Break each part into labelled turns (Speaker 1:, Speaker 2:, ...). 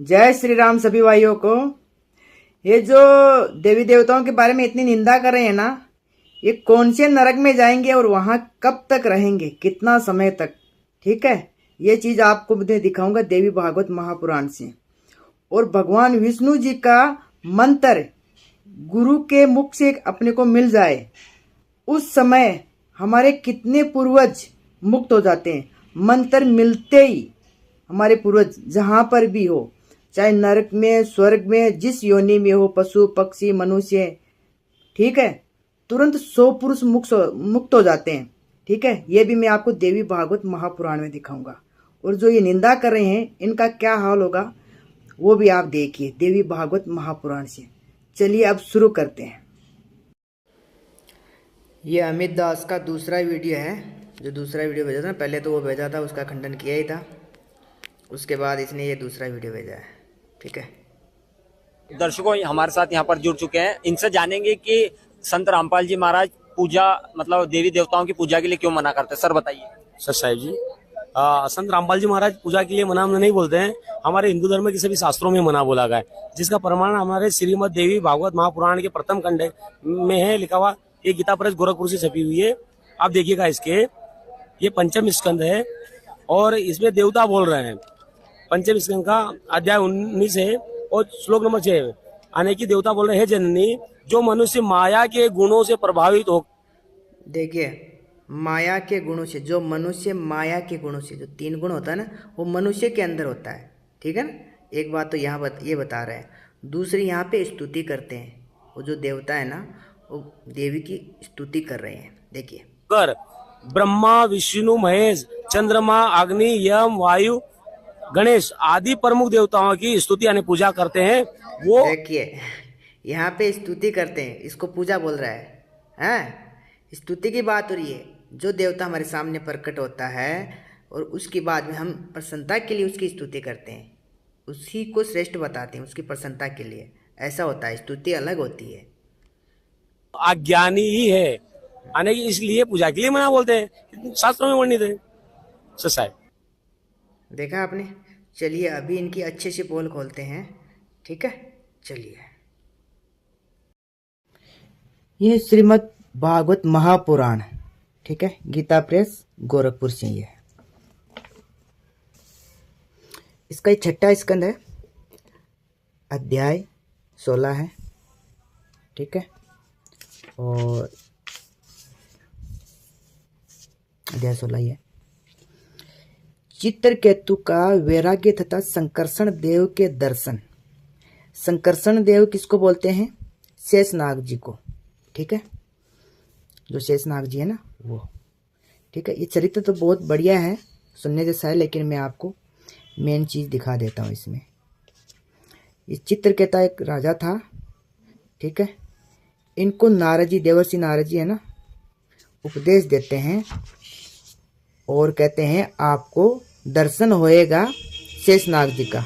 Speaker 1: जय श्री राम सभी भाइयों को। ये जो देवी देवताओं के बारे में इतनी निंदा कर रहे हैं ना, ये कौन से नरक में जाएंगे और वहां कब तक रहेंगे, कितना समय तक। ठीक है, ये चीज आपको मैं दिखाऊंगा देवी भागवत महापुराण से। और भगवान विष्णु जी का मंत्र गुरु के मुख से अपने को मिल जाए, उस समय हमारे कितने पूर्वज मुक्त हो जाते हैं। मंत्र मिलते ही हमारे पूर्वज जहां पर भी हो, चाहे नरक में, स्वर्ग में, जिस योनि में हो, पशु पक्षी मनुष्य, ठीक है, तुरंत 100 पुरुष मुक्त हो जाते हैं। ठीक है, ये भी मैं आपको देवी भागवत महापुराण में दिखाऊंगा। और जो ये निंदा कर रहे हैं इनका क्या हाल होगा वो भी आप देखिए देवी भागवत महापुराण से। चलिए अब शुरू करते हैं। ये अमित दास का दूसरा वीडियो है। जो दूसरा वीडियो भेजा था ना, पहले तो वो भेजा था, उसका खंडन किया ही था, उसके बाद इसने ये दूसरा वीडियो भेजा है। ठीक है,
Speaker 2: दर्शकों हमारे साथ यहाँ पर जुड़ चुके हैं, इनसे जानेंगे कि संत रामपाल जी महाराज पूजा मतलब देवी देवताओं की पूजा के लिए क्यों मना करते हैं। सर बताइए।
Speaker 3: सर साहिब जी, संत रामपाल जी महाराज पूजा के लिए मना नहीं बोलते हैं। हमारे हिंदू धर्म के सभी शास्त्रों में मना बोला गया है, जिसका प्रमाण हमारे श्रीमद देवी भागवत महापुराण के प्रथम खंड में है लिखा हुआ। ये गीता प्रेस गोरखपुर से छपी हुई है, आप देखिएगा। इसके ये पंचम स्कंद है और इसमें देवता बोल रहे हैं। पंचम स्कंद का अध्याय 19 है और श्लोक नंबर 6 है। अनेकी देवता बोल रहे हैं, जननी जो मनुष्य माया के गुणों से प्रभावित हो। देखिए, माया के गुणों से, जो मनुष्य माया के गुणों से, जो 3 गुण होता है ना, वो मनुष्य के अंदर होता है। ठीक है ना, एक बात तो यहाँ ये बता रहे हैं। दूसरी यहाँ पे स्तुति करते हैं, वो जो देवता है ना, वो देवी की स्तुति कर रहे हैं। देखिए, कर ब्रह्मा विष्णु महेश चंद्रमा अग्नि यम वायु गणेश आदि प्रमुख देवताओं की स्तुति यानी पूजा करते हैं। वो
Speaker 1: देखिए यहाँ पे स्तुति करते हैं, इसको पूजा बोल रहा है। हैं, स्तुति की बात हो रही है। जो देवता हमारे सामने प्रकट होता है और उसके बाद में हम प्रसन्नता के लिए उसकी स्तुति करते हैं, उसी को श्रेष्ठ बताते हैं, उसकी प्रसन्नता के लिए। ऐसा होता है, स्तुति अलग होती है।
Speaker 3: अज्ञानी ही है, यानी कि इसलिए पूजा के लिए मना बोलते हैं, शास्त्रों में वर्णित है। सर साहिब,
Speaker 1: देखा आपने। चलिए अभी इनकी अच्छे से पोल खोलते हैं। ठीक है, चलिए। ये श्रीमद् भागवत महापुराण, ठीक है, गीता प्रेस गोरखपुर से ही है। इसका 6वां स्कंद है, अध्याय 16 है। ठीक है, और अध्याय 16 ही है। चित्रकेतु का वैराग्य तथा संकर्षण देव के दर्शन। संकर्षण देव किसको बोलते हैं? शेषनाग जी को। ठीक है, जो शेषनाग जी है ना, वो। ठीक है, ये चरित्र तो बहुत बढ़िया है, सुनने जैसा है, लेकिन मैं आपको मेन चीज दिखा देता हूँ इसमें। इस चित्रकेतु एक राजा था। ठीक है, इनको नारद जी, देवर्षि नारद जी है ना, उपदेश देते हैं और कहते हैं आपको दर्शन होएगा शेषनाग जी का।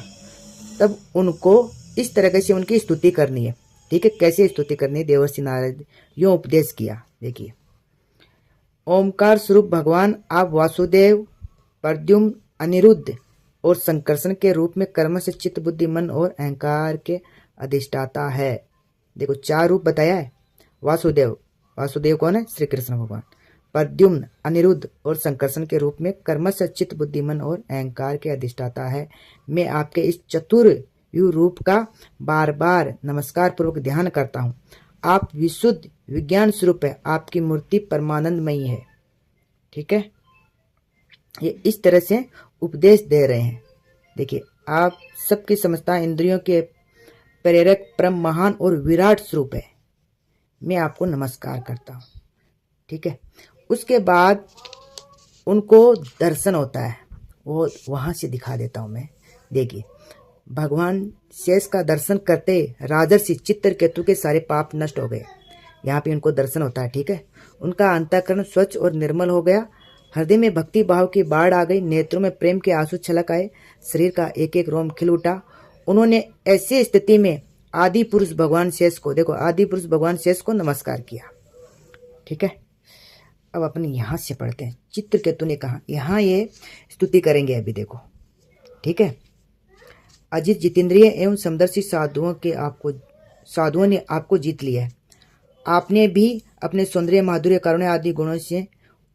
Speaker 1: तब उनको इस तरह से उनकी स्तुति करनी है। ठीक है, कैसे स्तुति करनी है? देवर्षि नारद यूं उपदेश किया। देखिए, ओमकार स्वरूप भगवान आप वासुदेव, प्रद्युम्न, अनिरुद्ध और संकर्षण के रूप में कर्म से चित्त बुद्धि मन और अहंकार के अधिष्ठाता है। देखो, 4 रूप बताया है। वासुदेव, वासुदेव कौन है? श्री कृष्ण भगवान। प्रद्युम्न, अनिरुद्ध और संकर्षण के रूप में कर्म से चित्त बुद्धि मन और अहंकार के अधिष्ठाता है। मैं आपके इस चतुर्यु रूप का बार बार नमस्कार पूर्वक ध्यान करता हूँ। आप विशुद्ध विज्ञान स्वरूप है, आपकी मूर्ति परमानंदमयी है। ठीक है, ये इस तरह से उपदेश दे रहे हैं। देखिए, आप सबकी समझता इंद्रियों के प्रेरक परम महान और विराट स्वरूप है। मैं आपको नमस्कार करता हूँ। ठीक है, उसके बाद उनको दर्शन होता है, वो वहां से दिखा देता हूं मैं। देखिए, भगवान शेष का दर्शन करते राजर्षि चित्रकेतु के सारे पाप नष्ट हो गए। यहाँ पे उनको दर्शन होता है। ठीक है, उनका अंतःकरण स्वच्छ और निर्मल हो गया, हृदय में भक्ति भाव की बाढ़ आ गई, नेत्रों में प्रेम के आंसू छलक आए, शरीर का एक एक रोम खिल उठा। उन्होंने ऐसी स्थिति में आदि पुरुष भगवान शेष को, देखो, आदि पुरुष भगवान शेष को नमस्कार किया। ठीक है, अब अपने यहां से पढ़ते हैं। चित्रकेतु ने कहा, यहां ये स्तुति करेंगे अभी, देखो। ठीक है, अजित जितेंद्रिय एवं समदर्शी साधुओं ने आपको जीत लिया है। आपने भी अपने सौंदर्य, माधुर्य, करुणा आदि गुणों से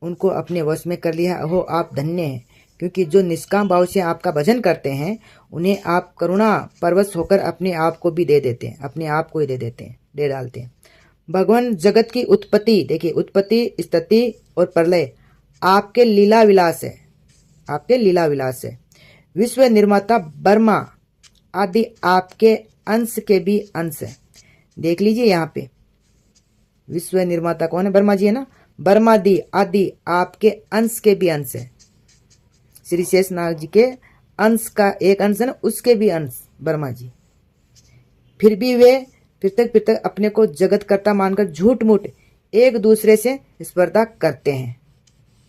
Speaker 1: उनको अपने वश में कर लिया है। ओहो, आप धन्य हैं, क्योंकि जो निष्काम भाव से आपका भजन करते हैं उन्हें आप करुणा परवश होकर अपने आप को भी दे देते हैं, अपने आप को ही दे डालते हैं। भगवान जगत की उत्पत्ति, देखिए उत्पत्ति, स्थिति और प्रलय आपके लीला विलास है, आपके लीला विलास है। विश्व निर्माता ब्रह्मा आदि आपके अंश के भी अंश है। देख लीजिए यहाँ पे विश्व निर्माता कौन है? ब्रह्मा जी है ना। ब्रह्मा आदि आपके अंश के भी अंश है। श्री शेषनाग जी के अंश का एक अंश है ना, उसके भी अंश ब्रह्मा जी। फिर भी वे पृथक अपने को जगत कर्ता मानकर झूठ मूठ एक दूसरे से स्पर्धा करते हैं।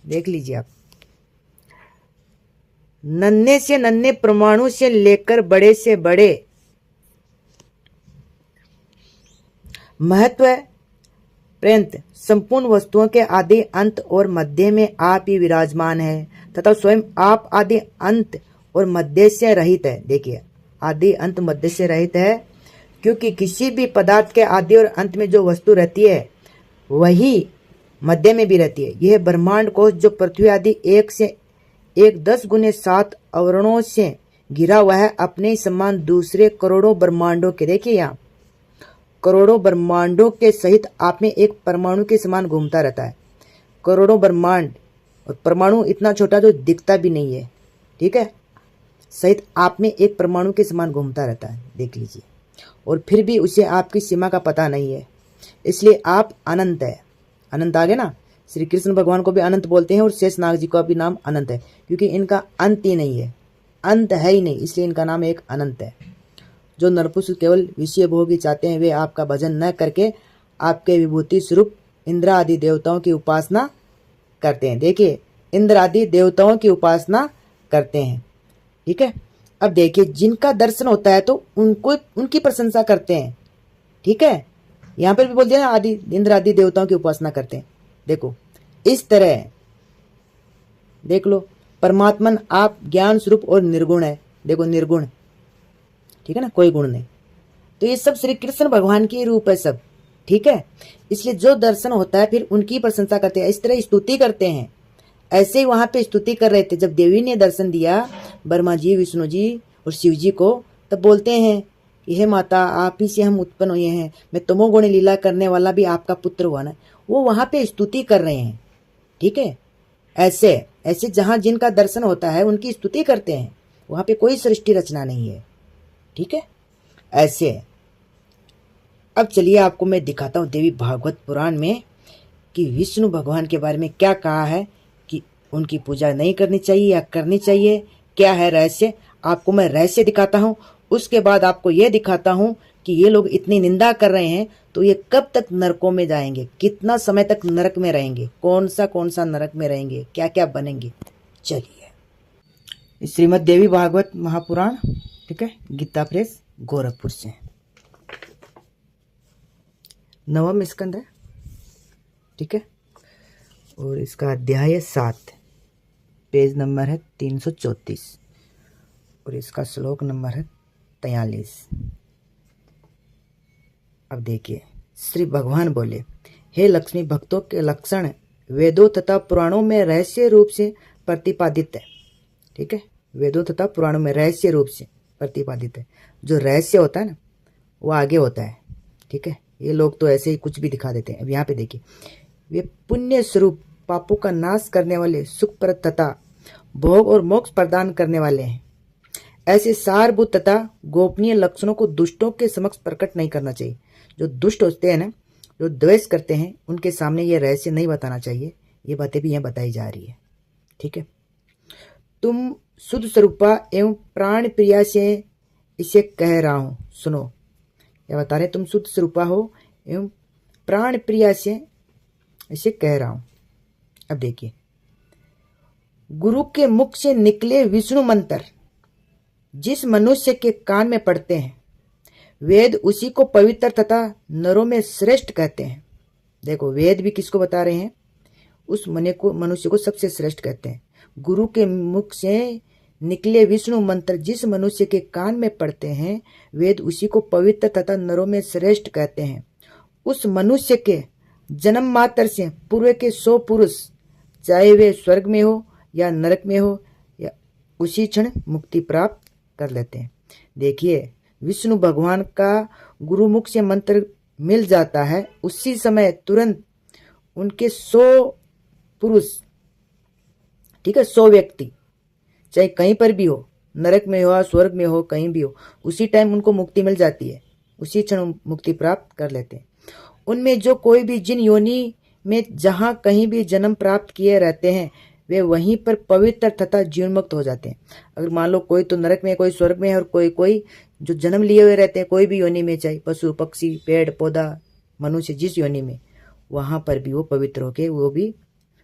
Speaker 1: देख लीजिए आप, नन्हे से नन्हे परमाणु से लेकर बड़े से बड़े महत्व पर्यंत संपूर्ण वस्तुओं के आदि अंत और मध्य में आप ही विराजमान है तथा स्वयं आप आदि अंत और मध्य से रहित है। देखिए, आदि अंत मध्य से रहित है, क्योंकि किसी भी पदार्थ के आदि और अंत में जो वस्तु रहती है वही मध्य में भी रहती है। यह ब्रह्मांड कोश जो पृथ्वी आदि 1 से 10 गुने 7 आवरणों से घिरा हुआ है, अपने ही समान दूसरे करोड़ों ब्रह्मांडों के, देखिए यहाँ करोड़ों ब्रह्मांडों के सहित आप में एक परमाणु के समान घूमता रहता है। करोड़ों ब्रह्मांड, और परमाणु इतना छोटा जो दिखता भी नहीं है, ठीक है, सहित आप में एक परमाणु के समान घूमता रहता है। देख लीजिए, और फिर भी उसे आपकी सीमा का पता नहीं है, इसलिए आप अनंत है। अनंत आ गया ना। श्री कृष्ण भगवान को भी अनंत बोलते हैं और शेषनाग जी का भी नाम अनंत है, क्योंकि इनका अंत ही नहीं है, अंत है ही नहीं, इसलिए इनका नाम एक अनंत है। जो नरपुरुष केवल विषय भोग ही चाहते हैं, वे आपका भजन न करके आपके विभूति स्वरूप इंद्र आदि देवताओं की उपासना करते हैं। देखिए, इंद्र आदि देवताओं की उपासना करते हैं, ठीक है। अब देखिए, जिनका दर्शन होता है तो उनको उनकी प्रशंसा करते हैं, ठीक है। यहाँ पर भी बोल दिया आदि इंद्र आदि देवताओं की उपासना करते हैं। देखो, इस तरह देख लो, परमात्मन आप ज्ञान स्वरूप और निर्गुण है। देखो, निर्गुण, ठीक है ना, कोई गुण नहीं। तो ये सब श्री कृष्ण भगवान की रूप है सब, ठीक है। इसलिए जो दर्शन होता है फिर उनकी प्रशंसा करते हैं, इस तरह स्तुति करते हैं। ऐसे ही वहां पे स्तुति कर रहे थे जब देवी ने दर्शन दिया ब्रह्मा जी, विष्णु जी और शिव जी को, तब बोलते हैं कि हे माता, आप ही से हम उत्पन्न हुए हैं, मैं तमोगुण लीला करने वाला भी आपका पुत्र हुआ ना। वो वहां पे स्तुति कर रहे हैं, ठीक है। ऐसे ऐसे जहां जिनका दर्शन होता है उनकी स्तुति करते हैं, वहां पे कोई सृष्टि रचना नहीं है, ठीक है। ऐसे है। अब चलिए आपको मैं दिखाता हूं देवी भागवत पुराण में कि विष्णु भगवान के बारे में क्या कहा है, कि उनकी पूजा नहीं करनी चाहिए या करनी चाहिए, क्या है रहस्य। आपको मैं रहस्य दिखाता हूं, उसके बाद आपको यह दिखाता हूं कि ये लोग इतनी निंदा कर रहे हैं तो ये कब तक नरकों में जाएंगे, कितना समय तक नरक में रहेंगे, कौन सा नरक में रहेंगे, क्या क्या बनेंगे। चलिए, श्रीमद् देवी भागवत महापुराण, ठीक है, गीता प्रेस गोरखपुर से, 9वां स्कंद है, ठीक है। और इसका अध्याय 7, पेज नंबर है 334 और इसका श्लोक नंबर है 43। अब देखिए, श्री भगवान बोले, हे लक्ष्मी, भक्तों के लक्षण वेदों तथा पुराणों में रहस्य रूप से प्रतिपादित है, ठीक है। वेदों तथा पुराणों में रहस्य रूप से प्रतिपादित है। जो रहस्य होता है ना वो आगे होता है, ठीक है। ये लोग तो ऐसे ही कुछ भी दिखा देते हैं। अब यहाँ पे देखिए, वे पुण्य स्वरूप पापों का नाश करने वाले, सुखप्रद तथा भोग और मोक्ष प्रदान करने वाले हैं। ऐसे सारभूत तथा गोपनीय लक्षणों को दुष्टों के समक्ष प्रकट नहीं करना चाहिए। जो दुष्ट होते हैं ना, जो द्वेष करते हैं, उनके सामने ये रहस्य नहीं बताना चाहिए। ये बातें भी यहाँ बताई जा रही है, ठीक है। तुम शुद्ध स्वरूपा एवं प्राण प्रिया से इसे कह रहा हूं, सुनो। क्या बता रहे, तुम शुद्ध स्वरूपा हो एवं प्राण प्रिया से इसे कह रहा हूं। अब देखिए, गुरु के मुख से निकले विष्णु मंत्र जिस मनुष्य के कान में पड़ते हैं, वेद उसी को पवित्र तथा नरों में श्रेष्ठ कहते हैं। देखो, वेद भी किसको बता रहे हैं, उस मनुष्य को सबसे श्रेष्ठ कहते हैं। गुरु के मुख से निकले विष्णु मंत्र जिस मनुष्य के कान में पड़ते हैं, वेद उसी को पवित्र तथा नरों में श्रेष्ठ कहते हैं। उस मनुष्य के जन्म मात्र से पूर्व के 100 पुरुष, चाहे वे स्वर्ग में हो या नरक में हो, या उसी क्षण मुक्ति प्राप्त कर लेते हैं। देखिए, विष्णु भगवान का गुरुमुख से मंत्र मिल जाता है, उसी समय तुरंत उनके 100 पुरुष, ठीक है, 100 व्यक्ति, चाहे कहीं पर भी हो, नरक में हो, स्वर्ग में हो, कहीं भी हो, उसी टाइम उनको मुक्ति मिल जाती है, उसी क्षण मुक्ति प्राप्त कर लेते हैं। उनमें जो कोई भी जिन योनि में जहां कहीं भी जन्म प्राप्त किए रहते हैं, वे वहीं पर पवित्र तथा जीवन मुक्त हो जाते हैं। अगर मान लो कोई तो नरक में, कोई स्वर्ग में है, और कोई जो जन्म लिए हुए रहते हैं कोई भी योनि में, चाहे पशु पक्षी पेड़ पौधा मनुष्य, जिस योनि में, वहां पर भी वो पवित्र होके वो भी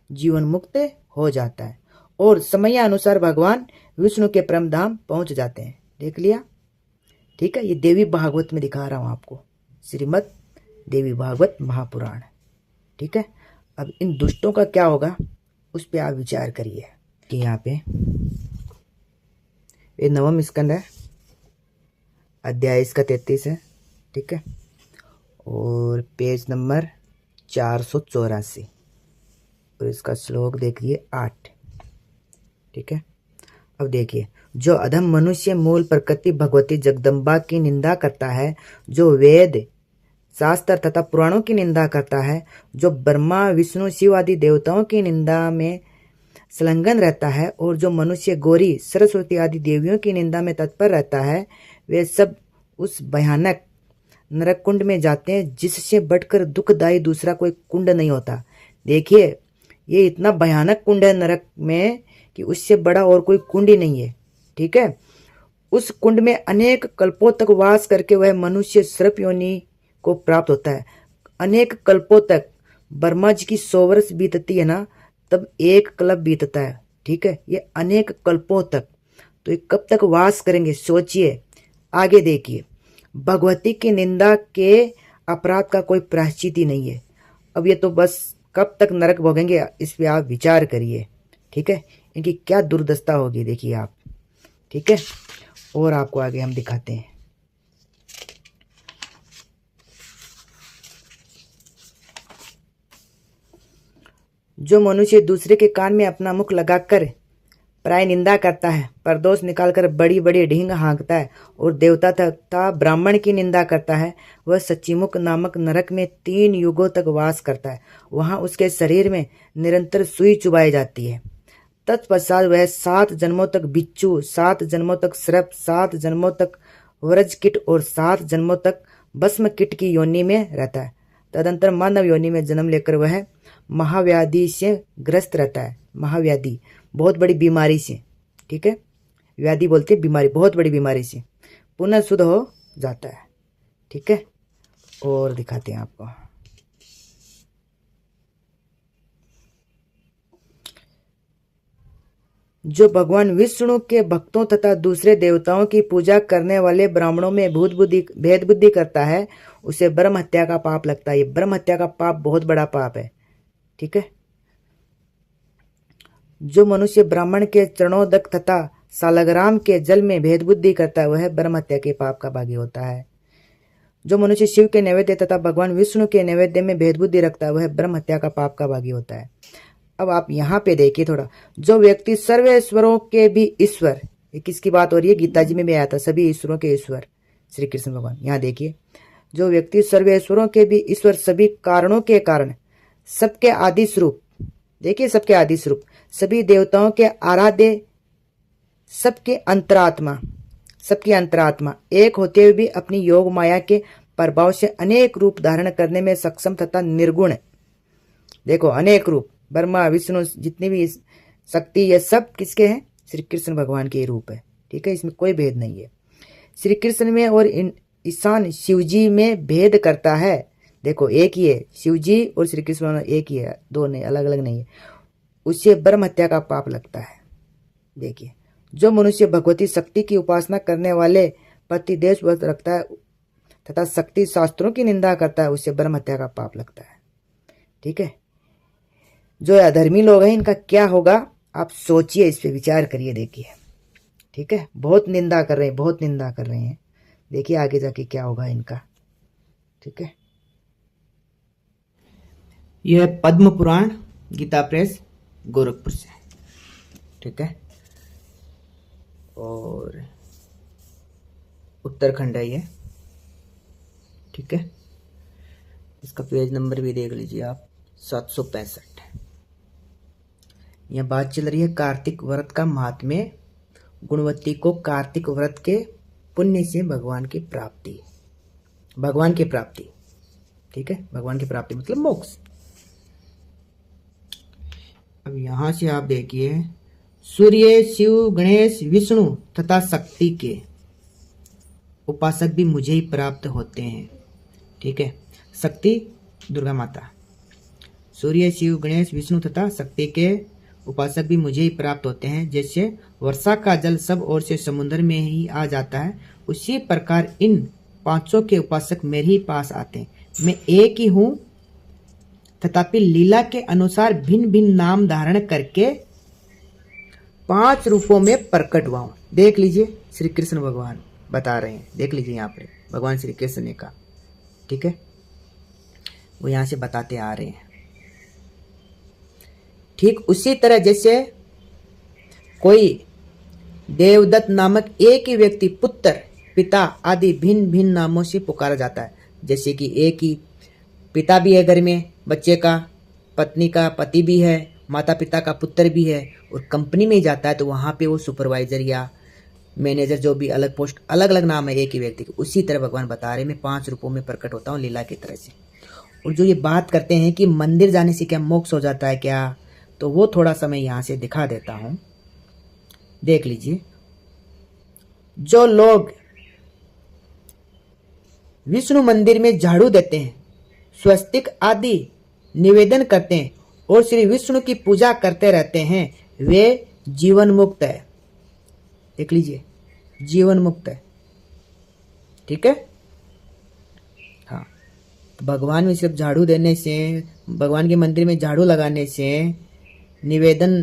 Speaker 1: जीवन मुक्त हो जाता है और समयानुसार भगवान विष्णु के परम धाम पहुंच जाते हैं। देख लिया, ठीक है। ये देवी भागवत में दिखा रहा हूं आपको, श्रीमद् देवी भागवत महापुराण, ठीक है। अब इन दुष्टों का क्या होगा उस पर आप विचार करिए कि यहाँ पे ये 9वां स्कंद है, अध्याय इसका 33 है, ठीक है, और पेज नंबर 484 और इसका श्लोक देखिए 8, ठीक है। अब देखिए, जो अधम मनुष्य मूल प्रकृति भगवती जगदम्बा की निंदा करता है, जो वेद शास्त्र तथा पुराणों की निंदा करता है, जो ब्रह्मा विष्णु शिव आदि देवताओं की निंदा में संलग्न रहता है, और जो मनुष्य गौरी सरस्वती आदि देवियों की निंदा में तत्पर रहता है, वे सब उस भयानक नरक कुंड में जाते हैं जिससे बढ़कर दुखदायी दूसरा कोई कुंड नहीं होता। देखिए, ये इतना भयानक कुंड है नरक में कि उससे बड़ा और कोई कुंड ही नहीं है, ठीक है। उस कुंड में अनेक कल्पों तक वास करके वह मनुष्य सर्प योनि को प्राप्त होता है। अनेक कल्पों तक, ब्रह्मा जी की 100 वर्ष बीतती है ना, तब एक कल्प बीतता है, ठीक है। ये अनेक कल्पों तक, तो ये कब तक वास करेंगे सोचिए। आगे देखिए, भगवती की निंदा के अपराध का कोई प्रायश्चित ही नहीं है। अब ये तो बस कब तक नरक भोगेंगे इस पे आप विचार करिए, ठीक है। इनकी क्या दुर्दशा होगी देखिए आप, ठीक है। और आपको आगे हम दिखाते हैं। जो मनुष्य दूसरे के कान में अपना मुख लगाकर प्राय निंदा करता है, परदोष निकालकर बड़ी बड़ी ढींग हाँकता है और देवता तथा ब्राह्मण की निंदा करता है, वह सच्चिमुख नामक नरक में 3 युगों तक वास करता है। वहां उसके शरीर में निरंतर सुई चुभाई जाती है। तत्पश्चात वह 7 जन्मों तक बिच्छू, 7 जन्मों तक सर्प, 7 जन्मों तक व्रज कीट और 7 जन्मों तक भस्म कीट की योनि में रहता है। तदंतर मानव योनि में जन्म लेकर वह महाव्याधि से ग्रस्त रहता है। महाव्याधि, बहुत बड़ी बीमारी से, ठीक है, व्याधि बोलते हैं बीमारी, बहुत बड़ी बीमारी से पुनः शुद्ध हो जाता है, ठीक है। और दिखाते हैं आपको। जो भगवान विष्णु के भक्तों तथा दूसरे देवताओं की पूजा करने वाले ब्राह्मणों में भेद बुद्धि करता है, उसे ब्रह्म हत्या का पाप लगता है। ये ब्रह्म हत्या का पाप बहुत बड़ा पाप है, ठीक है। जो मनुष्य ब्राह्मण के चरणोदक तथा सालग्राम के जल में भेद बुद्धि करता है, वह ब्रह्म हत्या के पाप का भागी होता है। जो मनुष्य शिव के नैवेद्य तथा भगवान विष्णु के नैवेद्य में भेद बुद्धि रखता है, वह ब्रह्म हत्या का पाप का भागी होता है। अब आप यहाँ पे देखिए थोड़ा, जो व्यक्ति सर्वेश्वरों के भी ईश्वर, ये किसकी बात हो रही है, गीता जी में भी आया था, सभी ईश्वरों के ईश्वर श्री कृष्ण भगवान। यहाँ देखिए, जो व्यक्ति सर्वेश्वरों के भी ईश्वर, सभी कारणों के कारण, सबके आदि स्वरूप, देखिए सबके आदि स्वरूप, सभी देवताओं के आराध्य, सबके अंतरात्मा, सबकी अंतरात्मा एक होते हुए भी अपनी योग माया के प्रभाव से अनेक रूप धारण करने में सक्षम तथा निर्गुण, देखो अनेक रूप, ब्रह्मा विष्णु जितनी भी शक्ति, ये सब किसके हैं, श्री कृष्ण भगवान के रूप है, ठीक है। इसमें कोई भेद नहीं है। श्री कृष्ण में और ईशान शिव जी में भेद करता है। देखो एक ही है, शिव जी और श्री कृष्ण एक ही है, दो नहीं, अलग अलग नहीं है। उससे ब्रह्म हत्या का पाप लगता है। देखिए, जो मनुष्य भगवती शक्ति की उपासना करने वाले प्रति देश व्रत रखता है तथा शक्ति शास्त्रों की निंदा करता है, उससे ब्रह्म हत्या का पाप लगता है, ठीक है। जो अधर्मी लोग हैं, इनका क्या होगा आप सोचिए, इस पे विचार करिए। देखिए ठीक है, बहुत निंदा कर रहे हैं, बहुत निंदा कर रहे हैं। देखिए आगे जाके क्या होगा इनका। ठीक है, यह है पद्म पुराण, गीता प्रेस, गोरखपुर से। ठीक है, और उत्तराखंड है ये। ठीक है, इसका पेज नंबर भी देख लीजिए आप, 765। यह बात चल रही है कार्तिक व्रत का महात्म्य, गुणवती को कार्तिक व्रत के पुण्य से भगवान की प्राप्ति, भगवान की प्राप्ति। ठीक है, भगवान की प्राप्ति मतलब मोक्ष। अब यहां से आप देखिए, सूर्य, शिव, गणेश, विष्णु तथा शक्ति के उपासक भी मुझे ही प्राप्त होते हैं। ठीक है, शक्ति दुर्गा माता, सूर्य, शिव, गणेश, विष्णु तथा शक्ति के उपासक भी मुझे ही प्राप्त होते हैं। जैसे वर्षा का जल सब ओर से समुद्र में ही आ जाता है, उसी प्रकार इन पांचों के उपासक मेरे ही पास आते हैं। मैं एक ही हूं, तथापि लीला के अनुसार भिन्न भिन्न नाम धारण करके 5 रूपों में प्रकट हुआ हूं। देख लीजिए, श्री कृष्ण भगवान बता रहे हैं, देख लीजिए यहाँ पर भगवान श्री कृष्ण ने कहा। ठीक है, वो यहां से बताते आ रहे हैं। ठीक उसी तरह जैसे कोई देवदत्त नामक एक ही व्यक्ति पुत्र, पिता आदि भिन्न भिन्न नामों से पुकारा जाता है। जैसे कि एक ही पिता भी है घर में, बच्चे का, पत्नी का पति भी है, माता पिता का पुत्र भी है, और कंपनी में जाता है तो वहाँ पे वो सुपरवाइजर या मैनेजर, जो भी अलग पोस्ट, अलग अलग नाम है एक ही व्यक्ति के। उसी तरह भगवान बता रहे, मैं 5 रूपों में प्रकट होता हूँ लीला की तरह से। और जो ये बात करते हैं कि मंदिर जाने से क्या मोक्ष हो जाता है क्या, तो वो थोड़ा सा मैं यहाँ से दिखा देता हूँ, देख लीजिए। जो लोग विष्णु मंदिर में झाड़ू देते हैं, स्वस्तिक आदि निवेदन करते हैं और श्री विष्णु की पूजा करते रहते हैं, वे जीवन मुक्त है। देख लीजिए, जीवन मुक्त है। ठीक है, हाँ, तो भगवान में सिर्फ झाड़ू देने से, भगवान के मंदिर में झाड़ू लगाने से, निवेदन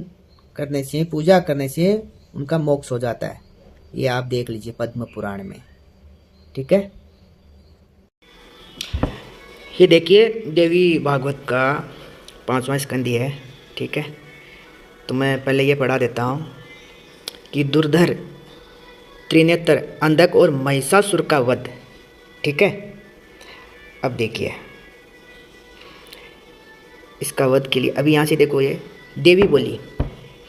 Speaker 1: करने से, पूजा करने से उनका मोक्ष हो जाता है। ये आप देख लीजिए पद्म पुराण में। ठीक है, ये देखिए देवी भागवत का 5वां स्कंद है। ठीक है, तो मैं पहले ये पढ़ा देता हूँ कि दुर्धर, त्रिनेत्र, अंधक और महिषासुर का वध। ठीक है, अब देखिए इसका वध के लिए, अभी यहाँ से देखो, ये देवी बोली,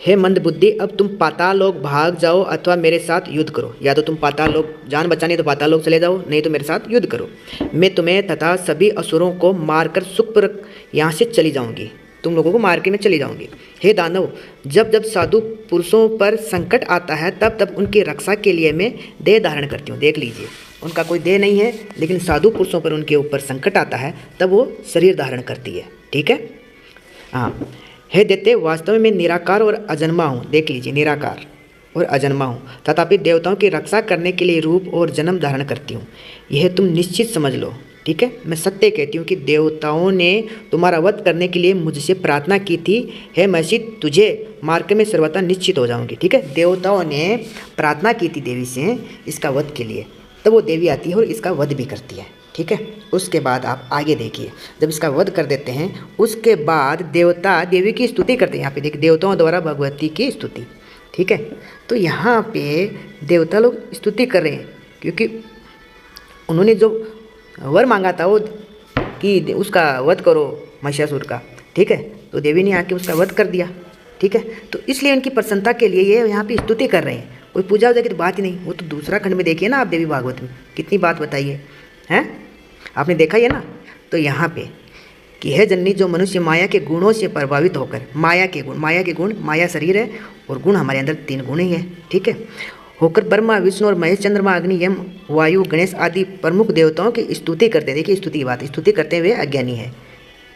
Speaker 1: हे मंदबुद्धि, अब तुम पाताल लोक भाग जाओ अथवा मेरे साथ युद्ध करो। या तो तुम पाताल लोक, जान बचानी तो पाताल लोक चले जाओ, नहीं तो मेरे साथ युद्ध करो। मैं तुम्हें तथा सभी असुरों को मारकर सुखपूर्वक यहाँ से चली जाऊंगी, तुम लोगों को मार के मैं चली जाऊंगी। हे दानव, जब जब साधु पुरुषों पर संकट आता है तब तब उनकी रक्षा के लिए मैं देह धारण करती हूँ। देख लीजिए, उनका कोई देह नहीं है, लेकिन साधु पुरुषों पर उनके ऊपर संकट आता है तब वो शरीर धारण करती है। ठीक है, हाँ। हे दैत्य, वास्तव में मैं निराकार और अजन्मा हूँ। देख लीजिए, निराकार और अजन्मा हूँ, तथापि देवताओं की रक्षा करने के लिए रूप और जन्म धारण करती हूँ, यह तुम निश्चित समझ लो। ठीक है, मैं सत्य कहती हूँ कि देवताओं ने तुम्हारा वध करने के लिए मुझसे प्रार्थना की थी। हे महिषी, तुझे मारकर मैं सर्वथा निश्चित हो जाऊँगी। ठीक है, देवताओं ने प्रार्थना की थी देवी से इसका वध के लिए, तब वो देवी आती है और इसका वध भी करती है। ठीक है, उसके बाद आप आगे देखिए, जब इसका वध कर देते हैं उसके बाद देवता देवी की स्तुति करते हैं। यहाँ पे देखिए, देवताओं द्वारा भगवती की स्तुति। ठीक है, तो यहाँ पे देवता लोग स्तुति कर रहे हैं क्योंकि उन्होंने जो वर मांगा था वो कि उसका वध करो महिषासुर का। ठीक है, तो देवी ने आके उसका वध कर दिया। ठीक है, तो इसलिए उनकी प्रसन्नता के लिए ये यहाँ पे स्तुति कर रहे हैं। कोई पूजा वूजा की तो बात ही नहीं, वो तो दूसरा खंड में देखिए ना आप, देवी भागवत में कितनी बात बताइए हैं, आपने देखा ही है ना। तो यहाँ पे कि है जननी, जो मनुष्य माया के गुणों से प्रभावित होकर, माया के गुण, माया शरीर है और गुण हमारे अंदर 3 गुण ही है। ठीक है, होकर ब्रह्मा, विष्णु और महेश, चंद्रमा, अग्नि, यम, वायु, गणेश आदि प्रमुख देवताओं की स्तुति करते हैं। देखिए स्तुति की बात, स्तुति करते हुए अज्ञानी है,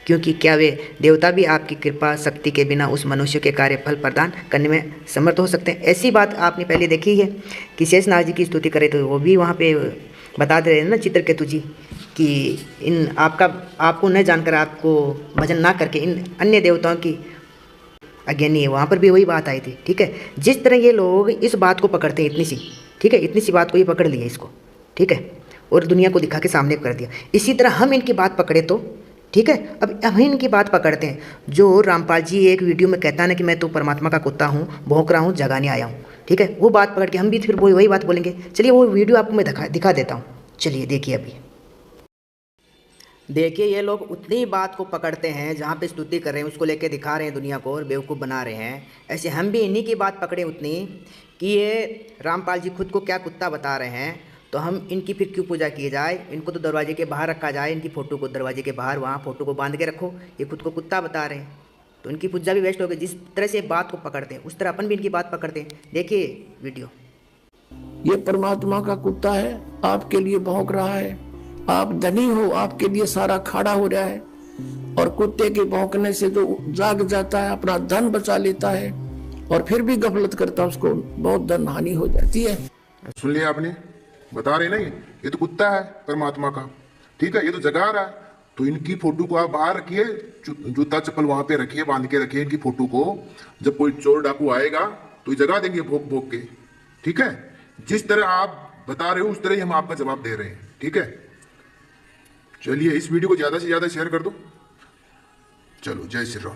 Speaker 1: क्योंकि क्या वे देवता भी आपकी कृपा शक्ति के बिना उस मनुष्य के कार्य फल प्रदान करने में समर्थ हो सकते हैं। ऐसी बात आपने पहले देखी है कि शेषनाग जी की स्तुति करे तो वो भी वहाँ पे बता दे रहे हैं ना चित्रकेतु जी कि इन आपको न जानकर, आपको भजन ना करके इन अन्य देवताओं की अज्ञानी है, वहाँ पर भी वही बात आई थी। ठीक है, जिस तरह ये लोग इस बात को पकड़ते हैं, इतनी सी, ठीक है, इतनी सी बात को ये पकड़ लिया इसको, ठीक है, और दुनिया को दिखा के सामने कर दिया। इसी तरह हम इनकी बात पकड़े तो, ठीक है, अब हम इनकी बात पकड़ते हैं। जो रामपाल जी एक वीडियो में कहता है ना कि मैं तो परमात्मा का कुत्ता हूँ, भौंक रहा हूँ, जगाने आया हूँ, ठीक है, वो बात पकड़ के हम भी फिर वही बात बोलेंगे। चलिए वो वीडियो आपको मैं दिखा देता हूँ, चलिए देखिए। अभी देखिए ये लोग उतनी ही बात को पकड़ते हैं जहाँ पे स्तुति कर रहे हैं, उसको लेके दिखा रहे हैं दुनिया को और बेवकूफ़ बना रहे हैं। ऐसे हम भी इन्हीं की बात पकड़े उतनी कि ये रामपाल जी खुद को क्या कुत्ता बता रहे हैं, तो हम इनकी फिर क्यों पूजा की जाए। इनको तो दरवाजे के बाहर रखा जाए, इनकी फ़ोटो को दरवाजे के बाहर, वहाँ फ़ोटो को बांध के रखो। ये खुद को कुत्ता बता रहे हैं तो इनकी पूजा भी वेस्ट हो गई। जिस तरह से बात को पकड़ते हैं उस तरह अपन भी इनकी बात पकड़ते हैं। देखिए वीडियो।
Speaker 4: ये परमात्मा का कुत्ता है, आपके लिए भौंक रहा है। आप धनी हो, आपके लिए सारा खाड़ा हो रहा है, और कुत्ते के भौंकने से जो जाग जाता है, अपना धन बचा लेता है और फिर भी गफलत करता है, उसको बहुत धन हानि हो जाती है।
Speaker 5: सुन लिया आपने, बता रहे नहीं, ये तो कुत्ता है परमात्मा का, ठीक है, ये तो जगा रहा है। तो इनकी फोटो को आप बाहर रखिए, जूता चप्पल वहां पे रखिए, बांध के रखिए इनकी फोटो को। जब कोई चोर डाकू आएगा तो ये जगा देंगे भोग भोग के, ठीक है। जिस तरह आप बता रहे हो उस तरह ही हम आपका जवाब दे रहे हैं, ठीक है। चलिए इस वीडियो को ज्यादा से ज्यादा शेयर कर दो। चलो, जय श्री राम।